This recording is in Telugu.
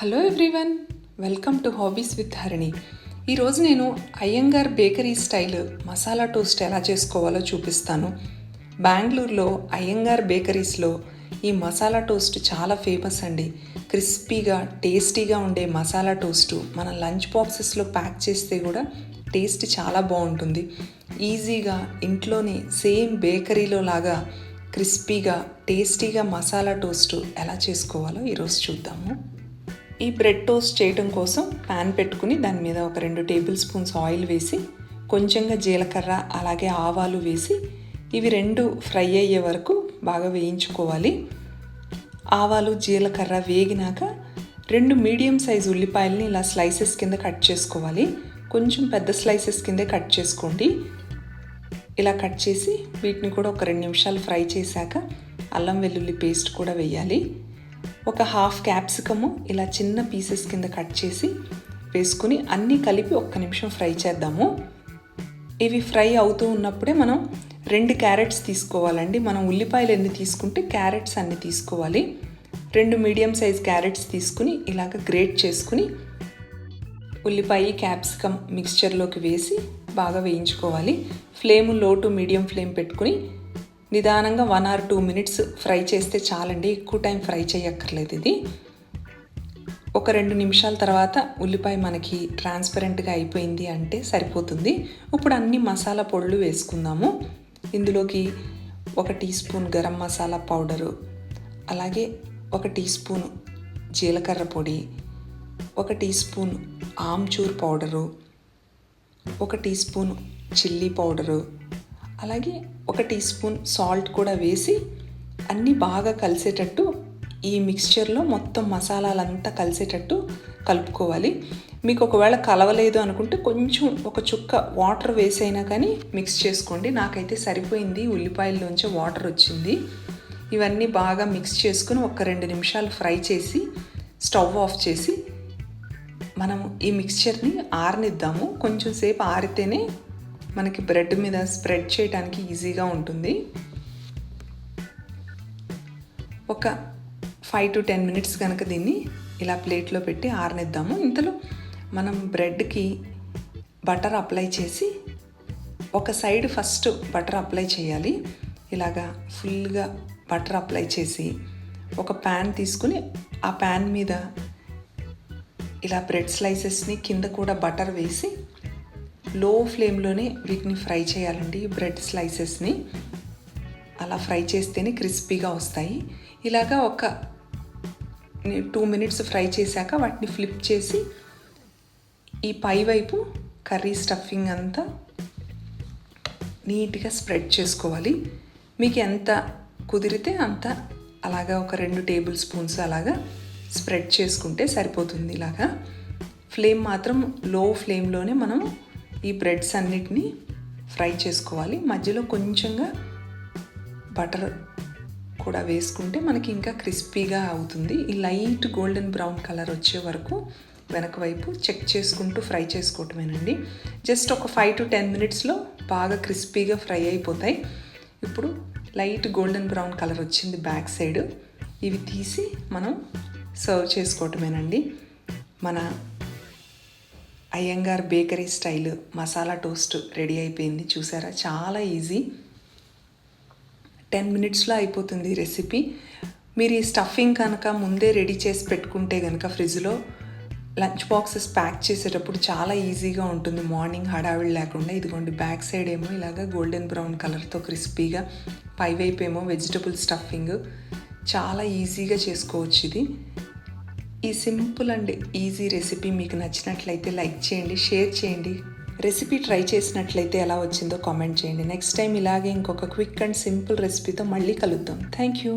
Hello everyone, welcome to hobbies with Harini. ఈరోజు నేను Iyengar bakery style masala toast ఎలా చేసుకోవాలో చూపిస్తాను. బెంగళూరులో అయ్యంగార్ బేకరీస్లో ఈ మసాలా టోస్ట్ చాలా ఫేమస్ అండి. క్రిస్పీగా టేస్టీగా ఉండే మసాలా టోస్టు మన లంచ్ బాక్సెస్లో ప్యాక్ చేస్తే కూడా టేస్ట్ చాలా బాగుంటుంది. ఈజీగా ఇంట్లోనే సేమ్ బేకరీలో లాగా క్రిస్పీగా టేస్టీగా మసాలా టోస్టు ఎలా చేసుకోవాలో ఈరోజు చూద్దాము. ఈ బ్రెడ్ టోస్ట్ చేయడం కోసం ప్యాన్ పెట్టుకుని దాని మీద ఒక 2 టేబుల్ స్పూన్స్ ఆయిల్ వేసి కొంచెంగా జీలకర్ర అలాగే ఆవాలు వేసి ఇవి 2 ఫ్రై అయ్యే వరకు బాగా వేయించుకోవాలి. ఆవాలు జీలకర్ర వేగినాక 2 మీడియం సైజ్ ఉల్లిపాయలని ఇలా స్లైసెస్ కింద కట్ చేసుకోవాలి. కొంచెం పెద్ద స్లైసెస్ కిందే కట్ చేసుకోండి. ఇలా కట్ చేసి వీటిని కూడా ఒక 2 నిమిషాలు ఫ్రై చేశాక అల్లం వెల్లుల్లి పేస్ట్ కూడా వేయాలి. ఒక హాఫ్ క్యాప్సికము ఇలా చిన్న పీసెస్ కింద కట్ చేసి వేసుకుని అన్నీ కలిపి 1 నిమిషం ఫ్రై చేద్దాము. ఇవి ఫ్రై అవుతూ ఉన్నప్పుడే మనం 2 క్యారెట్స్ తీసుకోవాలండి. మనం ఉల్లిపాయలు ఎన్ని తీసుకుంటే క్యారెట్స్ అన్ని తీసుకోవాలి. 2 మీడియం సైజ్ క్యారెట్స్ తీసుకుని ఇలాగ గ్రేట్ చేసుకుని ఉల్లిపాయ క్యాప్సికమ్ మిక్స్చర్లోకి వేసి బాగా వేయించుకోవాలి. ఫ్లేమ్ లో టు మీడియం ఫ్లేమ్ పెట్టుకుని నిదానంగా 1 or 2 minutes ఫ్రై చేస్తే చాలండి. ఎక్కువ టైం ఫ్రై చేయక్కర్లేదు. ఇది ఒక 2 నిమిషాల తర్వాత ఉల్లిపాయ మనకి ట్రాన్స్పరెంట్గా అయిపోయింది అంటే సరిపోతుంది. ఇప్పుడు అన్ని మసాలా పొడులు వేసుకుందాము. ఇందులోకి 1 teaspoon garam masala powder, అలాగే 1 టీ స్పూన్ జీలకర్ర పొడి, 1 teaspoon amchur powder, 1 teaspoon chilli powder, అలాగే 1 టీ స్పూన్ సాల్ట్ కూడా వేసి అన్నీ బాగా కలిసేటట్టు ఈ మిక్స్చర్లో మొత్తం మసాలాలంతా కలిసేటట్టు కలుపుకోవాలి. మీకు ఒకవేళ కలవలేదు అనుకుంటే కొంచెం ఒక చుక్క వాటర్ వేసైనా కానీ మిక్స్ చేసుకోండి. నాకైతే సరిపోయింది, ఉల్లిపాయల్లోంచి వాటర్ వచ్చింది. ఇవన్నీ బాగా మిక్స్ చేసుకుని ఒక 2 నిమిషాలు ఫ్రై చేసి స్టవ్ ఆఫ్ చేసి మనం ఈ మిక్స్చర్ని ఆరనిద్దాము. కొంచెం సేపు ఆరితేనే మనకి బ్రెడ్ మీద స్ప్రెడ్ చేయడానికి ఈజీగా ఉంటుంది. ఒక 5 to 10 minutes కనుక దీన్ని ఇలా ప్లేట్లో పెట్టి ఆరనిద్దాము. ఇంతలో మనం బ్రెడ్కి బటర్ అప్లై చేసి ఒక సైడ్ ఫస్ట్ బటర్ అప్లై చేయాలి. ఇలాగా ఫుల్గా బటర్ అప్లై చేసి ఒక ప్యాన్ తీసుకుని ఆ ప్యాన్ మీద ఇలా బ్రెడ్ స్లైసెస్ని కింద కూడా బటర్ వేసి లో ఫ్లేమ్లోనే వీటిని ఫ్రై చేయాలండి. బ్రెడ్ స్లైసెస్ని అలా ఫ్రై చేస్తేనే క్రిస్పీగా వస్తాయి. ఇలాగా ఒక 2 minutes ఫ్రై చేశాక వాటిని ఫ్లిప్ చేసి ఈ పై వైపు కర్రీ స్టఫింగ్ అంతా నీట్గా స్ప్రెడ్ చేసుకోవాలి. మీకు ఎంత కుదిరితే అంత అలాగా ఒక 2 టేబుల్ స్పూన్స్ అలాగా స్ప్రెడ్ చేసుకుంటే సరిపోతుంది. ఇలాగా ఫ్లేమ్ మాత్రం లో ఫ్లేమ్లోనే మనం ఈ బ్రెడ్స్ అన్నిటినీ ఫ్రై చేసుకోవాలి. మధ్యలో కొంచెంగా బటర్ కూడా వేసుకుంటే మనకి ఇంకా క్రిస్పీగా అవుతుంది. ఈ లైట్ గోల్డెన్ బ్రౌన్ కలర్ వచ్చే వరకు వెనక వైపు చెక్ చేసుకుంటూ ఫ్రై చేసుకోవటమేనండి. జస్ట్ ఒక 5 to 10 minutesలో బాగా క్రిస్పీగా ఫ్రై అయిపోతాయి. ఇప్పుడు లైట్ గోల్డెన్ బ్రౌన్ కలర్ వచ్చింది బ్యాక్ సైడ్. ఇవి తీసి మనం సర్వ్ చేసుకోవటమేనండి. మన Iyengar bakery style masala toast ready అయిపోయింది. చూసారా, చాలా ఈజీ, 10 minutesలో అయిపోతుంది రెసిపీ. మీరు ఈ స్టఫింగ్ కనుక ముందే రెడీ చేసి పెట్టుకుంటే కనుక ఫ్రిడ్జ్లో లంచ్ బాక్సెస్ ప్యాక్ చేసేటప్పుడు చాలా ఈజీగా ఉంటుంది. మార్నింగ్ హడావిడి లేకుండా. ఇదిగోండి, బ్యాక్ సైడ్ ఏమో ఇలాగా గోల్డెన్ బ్రౌన్ కలర్తో క్రిస్పీగా, పైవైపు ఏమో వెజిటబుల్ స్టఫింగ్. చాలా ఈజీగా చేసుకోవచ్చు ఇది. ఈ సింపుల్ అండ్ ఈజీ రెసిపీ మీకు నచ్చినట్లయితే లైక్ చేయండి, షేర్ చేయండి. రెసిపీ ట్రై చేసినట్లయితే ఎలా వచ్చిందో కామెంట్ చేయండి. నెక్స్ట్ టైం ఇలాగే ఇంకొక క్విక్ అండ్ సింపుల్ రెసిపీతో మళ్ళీ కలుద్దాం. Thank you.